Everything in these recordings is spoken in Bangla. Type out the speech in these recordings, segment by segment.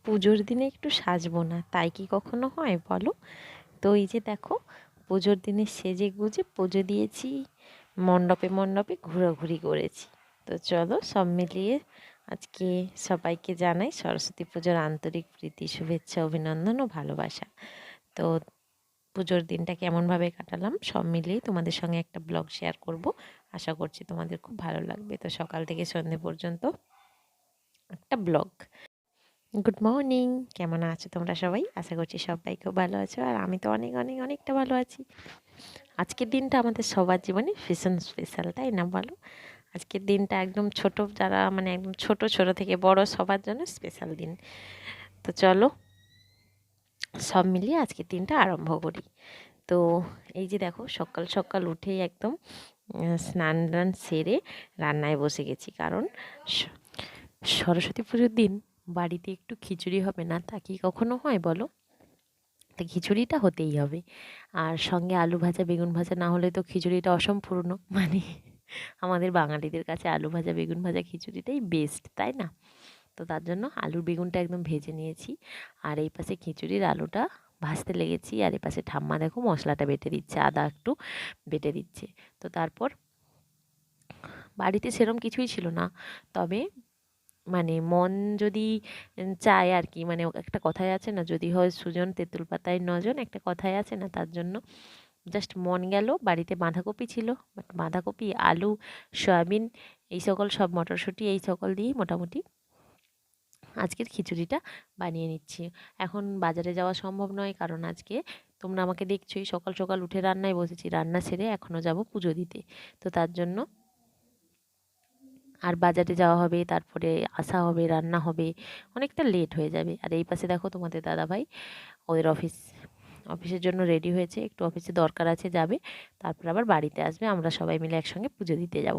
পুজোর দিনে একটু সাজবো না, তাই কি কখনো হয় বলো? তো এই যে দেখো, পুজোর দিনে সেজে গুজে পুজো দিয়েছি, মণ্ডপে মণ্ডপে ঘোরাঘুরি করেছি। তো চলো সব মিলিয়ে আজকে সবাইকে জানাই সরস্বতী পুজোর আন্তরিক প্রীতি, শুভেচ্ছা, অভিনন্দন ও ভালোবাসা। তো পুজোর দিনটা কেমনভাবে কাটালাম সব মিলিয়ে তোমাদের সঙ্গে একটা ব্লগ শেয়ার করব। আশা করছি তোমাদের খুব ভালো লাগবে। তো সকাল থেকে সন্ধে পর্যন্ত একটা ব্লগ। গুড মর্নিং, কেমন আছো তোমরা সবাই? আশা করছি সবাই খুব ভালো আছো, আর আমি তো অনেক অনেক অনেকটা ভালো আছি। আজকের দিনটা আমাদের সবার জীবনে ভীষণ স্পেশাল, তাই না বলো? আজকের দিনটা একদম ছোট, যারা মানে একদম ছোট ছোট থেকে বড় সবার জন্য স্পেশাল দিন। তো চলো সব মিলিয়ে আজকের দিনটা আরম্ভ করি। তো এই যে দেখো, সকাল সকাল উঠেই একদম স্নান টান সেরে রান্নায় বসে গেছি, কারণ সরস্বতী পুজোর দিন বাড়িতে একটু খিচুড়ি হবে না, তা কি কখনো হয় বলো? তো খিচুড়িটা হতেই হবে। আর সঙ্গে আলু ভাজা বেগুন ভাজা না হলে তো খিচুড়িটা অসম্পূর্ণ। মানে আমাদের বাঙালিদের কাছে আলু ভাজা বেগুন ভাজা খিচুড়িটাই বেস্ট, তাই না? তো তার জন্য আলুর বেগুনটা একদম ভেজে নিয়েছি, আর এই পাশে খিচুড়ির আলুটা ভাজতে লেগেছি, আর এই পাশে ঠাম্মা দেখো মশলাটা বেটে দিচ্ছে, আদা একটু বেটে দিচ্ছে। তো তারপর বাড়িতে সেরম কিছুই ছিল না, তবে মানে মন যদি চায় আর কি, মানে একটা কথায় আছে না, যদি হয় সুজন তেঁতুল পাতায় নজন, একটা কথায় আছে না, তার জন্য জাস্ট মন গেল। বাড়িতে বাঁধাকপি ছিল, বাট বাঁধাকপি আলু সয়াবিন এই সকল সব মটরশুঁটি এই সকল দিয়েই মোটামুটি আজকের খিচুড়িটা বানিয়ে নিচ্ছি। এখন বাজারে যাওয়া সম্ভব নয়, কারণ আজকে তোমরা আমাকে দেখছোই সকাল সকাল উঠে রান্নায় বসেছি, রান্না সেরে এখনও যাব পুজো দিতে। তো তার জন্য আর বাজারে যাওয়া হবে, তারপরে আসা হবে, রান্না হবে, অনেকটা লেট হয়ে যাবে। আর এই পাশে দেখো তোমাদের দাদাভাই ওদের অফিসের জন্য রেডি হয়েছে, একটু অফিসে দরকার আছে যাবে, তারপর আবার বাড়িতে আসবে, আমরা সবাই মিলে একসঙ্গে পুজো দিতে যাব।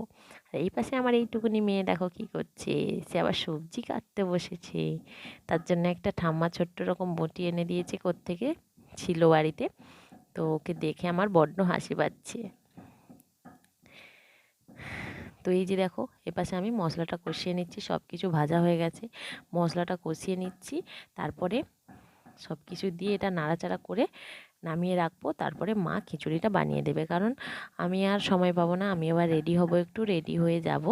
আর এই পাশে আমার এইটুকুনি মেয়ে দেখো কি করছে, সে আবার সবজি কাটতে বসেছে। তার জন্য একটা ঠাম্মা ছোট্ট রকম বটি এনে দিয়েছে, কোত্থেকে ছিল বাড়িতে। তো ওকে দেখে আমার বড্ড হাসি পাচ্ছে। তো এই যে দেখো, এপাশে আমি মশলাটা কষিয়ে নিচ্ছি, সব কিছু ভাজা হয়ে গেছে, মশলাটা কষিয়ে নিচ্ছি, তারপরে সব কিছু দিয়ে এটা নাড়াচাড়া করে নামিয়ে রাখবো। তারপরে মা খিচুড়িটা বানিয়ে দেবে, কারণ আমি আর সময় পাবো না। আমি এবার রেডি হব, একটু রেডি হয়ে যাব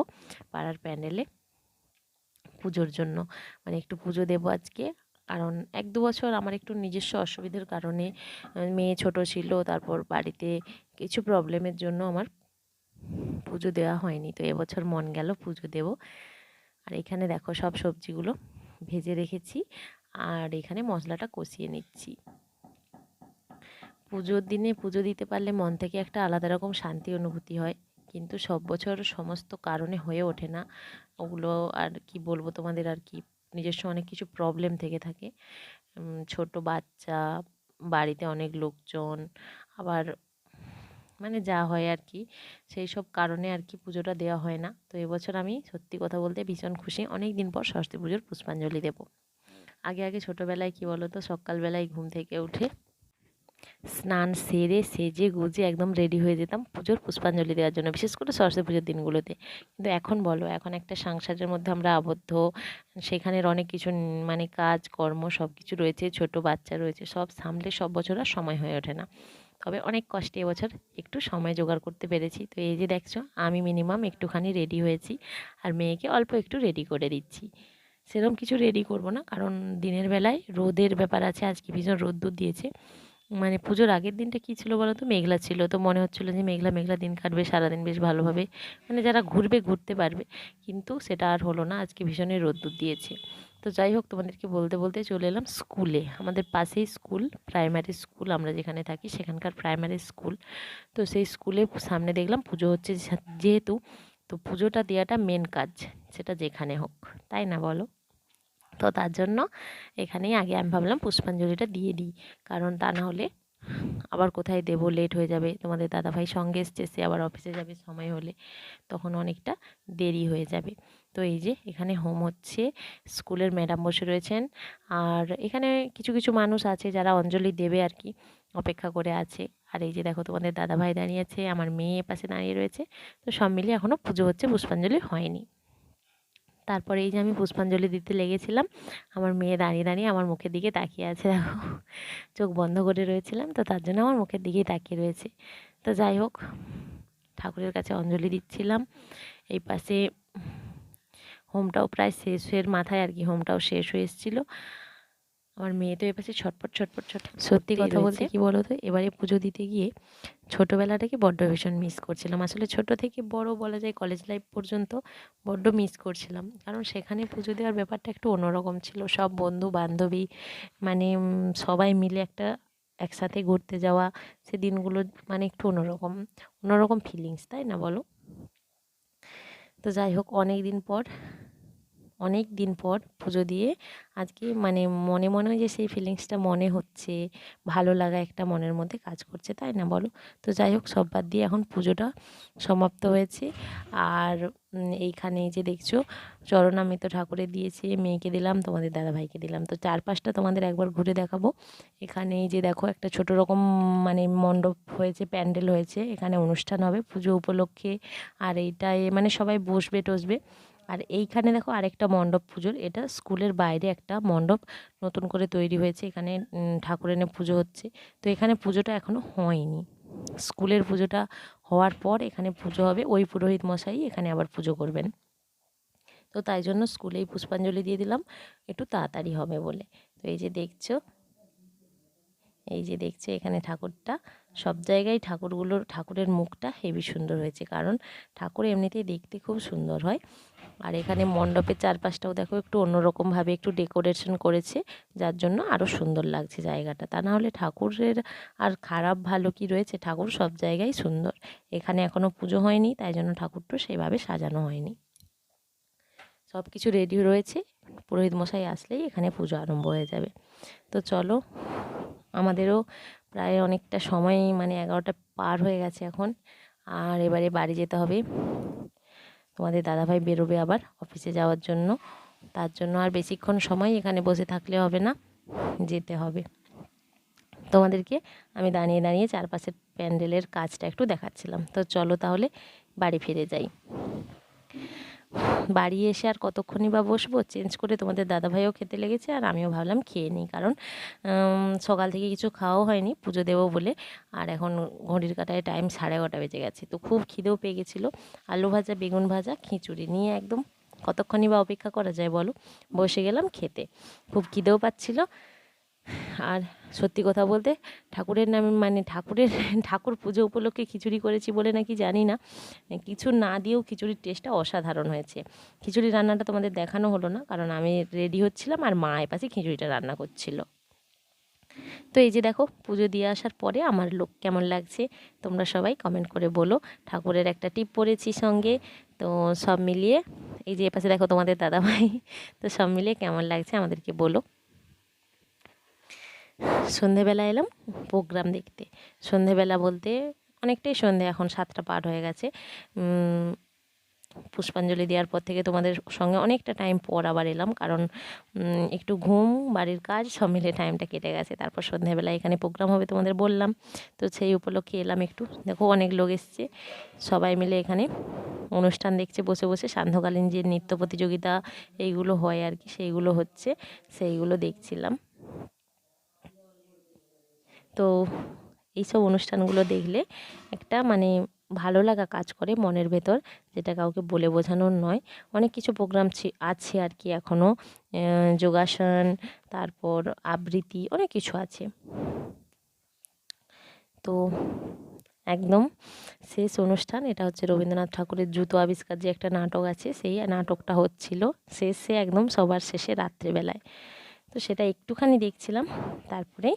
পাড়ার প্যান্ডেলে পুজোর জন্য, মানে একটু পুজো দেবো আজকে। কারণ 1-2 বছর আমার একটু নিজস্ব অসুবিধার কারণে, মেয়ে ছোট ছিল, তারপর বাড়িতে কিছু প্রবলেমের জন্য আমার পুজো দেওয়া হয়নি। তো এবছর মন গেল পুজো দেব। আর এখানে দেখো সব সবজিগুলো ভেজে রেখেছি, আর এখানে মশলাটা কষিয়ে নিচ্ছি। পুজোর দিনে পুজো দিতে পারলে মন থেকে একটা আলাদা রকম শান্তি অনুভূতি হয়, কিন্তু সব বছর সমস্ত কারণে হয়ে ওঠে না ওগুলো। আর কি বলবো তোমাদের, আর কি নিজস্ব অনেক কিছু প্রবলেম থেকে থাকে। ছোট বাচ্চা, বাড়িতে অনেক লোকজন, আবার মানে যা হয় আর কি, সেই সব কারণে আর কি পুজোটা দেওয়া হয় না। তো এবছর আমি সত্যি কথা বলতে ভীষণ খুশি, অনেক দিন পর সরস্বতী পুজোর পুষ্পাঞ্জলি দেব। আগে আগে ছোটোবেলায় কি বলো তো, সকালবেলায় ঘুম থেকে উঠে স্নান সেরে সেজে গুজে একদম রেডি হয়ে যেতাম পুজোর পুষ্পাঞ্জলি দেওয়ার জন্য, বিশেষ করে সরস্বতী পুজোর দিনগুলোতে। কিন্তু এখন বলো, এখন একটা সংসারের মধ্যে আমরা আবদ্ধ, সেখানের অনেক কিছু মানে কাজ কর্ম সব কিছু রয়েছে, ছোট বাচ্চা রয়েছে, সব সামলে সব বছর আর সময় হয়ে ওঠে না। তবে অনেক কষ্টে এবছর একটু সময় জোগাড় করতে পেরেছি। তো এই যে দেখছো, আমি মিনিমাম একটুখানি রেডি হয়েছি, আর মেয়েকে অল্প একটু রেডি করে দিচ্ছি। সেরকম কিছু রেডি করব না, কারণ দিনের বেলায় রোদের ব্যাপার আছে, আজকে ভীষণ রোদ্দুর দিয়েছে। মানে পুজোর আগের দিনটা কী ছিল বলো তো, মেঘলা ছিল, তো মনে হচ্ছিলো যে মেঘলা মেঘলা দিন কাটবে, সারাদিন বেশ ভালোভাবে, মানে যারা ঘুরবে ঘুরতে পারবে, কিন্তু সেটা আর হলো না, আজকে ভীষণই রোদ্দুর দিয়েছে। তো যাই হোক, তোমাদেরকে বলতে বলতে চলে এলাম স্কুলে, আমাদের পাশেই স্কুল, প্রাইমারি স্কুল, আমরা যেখানে থাকি সেখানকার প্রাইমারি স্কুল। তো সেই স্কুলে সামনে দেখলাম পুজো হচ্ছে, যেহেতু তো পুজোটা দেওয়াটা মেন কাজ, সেটা যেখানে হোক, তাই না বলো? তো তার জন্য এখানেই আগে আমি ভাবলাম পুষ্পাঞ্জলিটা দিয়ে দিই, কারণ তা না হলে আবার কোথায় দেবো, লেট হয়ে যাবে। তোমাদের দাদাভাই সঙ্গে এসছে, সে আবার অফিসে যাবে সময় হলে, তখন অনেকটা দেরি হয়ে যাবে। তো এই যে এখানে হোম হচ্ছে, স্কুলের ম্যাডাম বসে রয়েছেন, আর এখানে কিছু কিছু মানুষ আছে যারা অঞ্জলি দেবে আর কি, অপেক্ষা করে আছে। আর এই যে দেখো, তোমাদের দাদাভাই দাঁড়িয়ে আছে, আমার মেয়ে পাশে দাঁড়িয়ে রয়েছে। তো সব মিলিয়ে এখনও পুজো হচ্ছে, পুষ্পাঞ্জলি হয়নি। তারপরে এই যে আমি পুষ্পাঞ্জলি দিতে লেগেছিলাম, আমার মেয়ে দাঁড়িয়ে দাঁড়িয়ে আমার মুখের দিকে তাকিয়ে আছে, দেখো চোখ বন্ধ করে রয়েছিলাম তো তার জন্য আমার মুখের দিকেই তাকিয়ে রয়েছে। তো যাই হোক, ঠাকুরের কাছে অঞ্জলি দিচ্ছিলাম। এই পাশে হোমটাও প্রায় শেষের মাথায় আর কি, হোমটাও শেষ হয়ে এসেছিলো। আমার মেয়ে তো এপাশে ছটপট ছটপট ছটপট। সত্যি কথা বলতে কি বলো তো, এবারে পুজো দিতে গিয়ে ছোটোবেলাটাকে বড্ড ভীষণ মিস করছিলাম। আসলে ছোট থেকে বড় বলা যায়, কলেজ লাইফ পর্যন্ত বড্ড মিস করছিলাম, কারণ সেখানে পুজো দেওয়ার ব্যাপারটা একটু অন্যরকম ছিল। সব বন্ধু বান্ধবী মানে সবাই মিলে একটা একসাথে ঘুরতে যাওয়া, সে দিনগুলো মানে একটু অন্যরকম অন্যরকম ফিলিংস, তাই না বলো? তো যাই হোক, অনেক দিন পর পুজো দিয়ে আজকে মানে মনে মনে হয় যে সেই ফিলিংসটা মনে হচ্ছে, ভালো লাগা একটা মনের মধ্যে কাজ করছে, তাই না বলো? তো যাই হোক, সব বাদ দিয়ে এখন পুজোটা সমাপ্ত হয়েছে। আর এইখানে এই যে দেখছো চরণামৃত ঠাকুরের দিয়েছি, মেয়েকে দিলাম, তোমাদের দাদাভাইকে দিলাম। তো চারপাশটা তোমাদের একবার ঘুরে দেখাবো। এখানে এই যে দেখো একটা ছোট রকম মানে মণ্ডপ হয়েছে, প্যান্ডেল হয়েছে, এখানে অনুষ্ঠান হবে পুজো উপলক্ষে। আর এইটায় মানে সবাই বসবে টসবে। আর এইখানে দেখো আরেকটা মণ্ডপ পুজোর, এটা স্কুলের বাইরে একটা মণ্ডপ নতুন করে তৈরি হয়েছে, এখানে ঠাকুর এনে পুজো হচ্ছে। তো এখানে পুজোটা এখনও হয়নি, স্কুলের পুজোটা হওয়ার পর এখানে পুজো হবে। ওই পুরোহিত মশাই এখানে আবার পুজো করবেন। তো তাই জন্য স্কুলেই পুষ্পাঞ্জলি দিয়ে দিলাম, একটু তাড়াতাড়ি হবে বলে। তো এই যে দেখছো এখানে ঠাকুরটা, সব জায়গায় ঠাকুরের মুখটা হেভি সুন্দর হয়েছে, কারণ ঠাকুর এমনিতেই দেখতে খুব সুন্দর হয়। আর এখানে মণ্ডপের চারপাশটাও দেখো একটু অন্যরকমভাবে একটু ডেকোরেশন করেছে, যার জন্য আরও সুন্দর লাগছে জায়গাটা। তা না হলে ঠাকুরের আর খারাপ ভালো কি রয়েছে, ঠাকুর সব জায়গায় সুন্দর। এখানে এখনও পুজো হয়নি, তাই জন্য ঠাকুরটা সেইভাবে সাজানো হয়নি। সব কিছু রেডি রয়েছে, পুরোহিত মশাই আসলেই এখানে পুজো আরম্ভ হয়ে যাবে। তো চলো, আমাদেরও প্রায় অনেকটা সময় মানে 11টা পার হয়ে গেছে এখন, আর এবারে বাড়ি যেতে হবে। তোমাদের দাদাভাই বেরোবে আবার অফিসে যাওয়ার জন্য, তার জন্য আর বেশিক্ষণ সময় এখানে বসে থাকলে হবে না, যেতে হবে। তোমাদেরকে আমি দাঁড়িয়ে দাঁড়িয়ে চারপাশের প্যান্ডেলের কাজটা একটু দেখাচ্ছিলাম। তো চলো তাহলে বাড়ি ফিরে যাই। বাড়ি এসে আর কতক্ষণই বা বসবো, চেঞ্জ করে তোমাদের দাদাভাইও খেতে লেগেছে, আর আমিও ভাবলাম খেয়ে নিই, কারণ সকাল থেকে কিছু খাওয়াও হয়নি পুজো দেবো বলে। আর এখন ঘড়ির কাঁটায় টাইম 11:30 বেজে গেছে, তো খুব খিদেও পেয়ে গেছিলো। আলু ভাজা, বেগুন ভাজা, খিচুড়ি নিয়ে একদম কতক্ষণই বা অপেক্ষা করা যায় বলো, বসে গেলাম খেতে। খুব খিদেও পাচ্ছিলো। আর সত্যি কথা বলতে, ঠাকুরের নামে মানে ঠাকুর পুজো উপলক্ষে খিচুড়ি করেছি বলে নাকি জানি না, কিছু না দিয়েও খিচুড়ির টেস্টটা অসাধারণ হয়েছে। খিচুড়ি রান্নাটা তোমাদের দেখানো হলো না, কারণ আমি রেডি হচ্ছিলাম আর মা এপাশে খিচুড়িটা রান্না করছিল। তো এই যে দেখো, পুজো দিয়ে আসার পরে আমার লুক কেমন লাগছে তোমরা সবাই কমেন্ট করে বলো। ঠাকুরের একটা টিপ পরেছি সঙ্গে, তো সব মিলিয়ে এই যে এপাশে দেখো তোমাদের দাদাভাই, তো সব মিলিয়ে কেমন লাগছে আমাদেরকে বলো। সন্ধেবেলা এলাম প্রোগ্রাম দেখতে। সন্ধেবেলা বলতে অনেকটাই সন্ধে, এখন 7টা পার হয়ে গেছে। পুষ্পাঞ্জলি দেওয়ার পর থেকে তোমাদের সঙ্গে অনেকটা টাইম পর আবার এলাম, কারণ একটু ঘুম, বাড়ির কাজ সব মিলে টাইমটা কেটে গেছে। তারপর সন্ধেবেলা এখানে প্রোগ্রাম হবে তোমাদের বললাম, তো সেই উপলক্ষে এলাম একটু। দেখো অনেক লোক এসছে, সবাই মিলে এখানে অনুষ্ঠান দেখছে বসে বসে। সান্ধ্যকালীন যে নৃত্য প্রতিযোগিতা এইগুলো হয় আর কি, সেইগুলো হচ্ছে, সেইগুলো দেখছিলাম। তো এইসব অনুষ্ঠানগুলো দেখলে একটা মানে ভালো লাগা কাজ করে মনের ভেতর, যেটা কাউকে বলে বোঝানোর নয়। অনেক কিছু প্রোগ্রাম আছে আর কি এখনও, যোগাসন, তারপর আবৃত্তি, অনেক কিছু আছে। তো একদম শেষ অনুষ্ঠান, এটা হচ্ছে রবীন্দ্রনাথ ঠাকুরের জুতো আবিষ্কার যে একটা নাটক আছে, সেই নাটকটা হচ্ছিল শেষে একদম সবার শেষে রাত্রেবেলায়। তো সেটা একটুখানি দেখছিলাম, তারপরে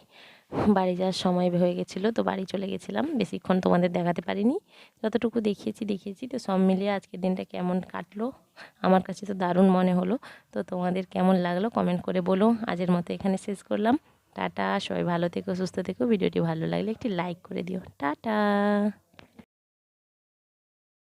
বাড়ি যাওয়ার সময় হয়ে গেছিলো, তো বাড়ি চলে গেছিলাম। বেশিক্ষণ তোমাদের দেখাতে পারিনি, যতটুকু দেখিয়েছি। তো সব মিলিয়ে আজকের দিনটা কেমন কাটলো, আমার কাছে তো দারুণ মনে হলো। তো তোমাদের কেমন লাগলো কমেন্ট করে বলো। আজের মতো এখানে শেষ করলাম। টাটা, সবাই ভালো থেকো, সুস্থ থেকো। ভিডিওটি ভালো লাগলে একটি লাইক করে দিও। টাটা।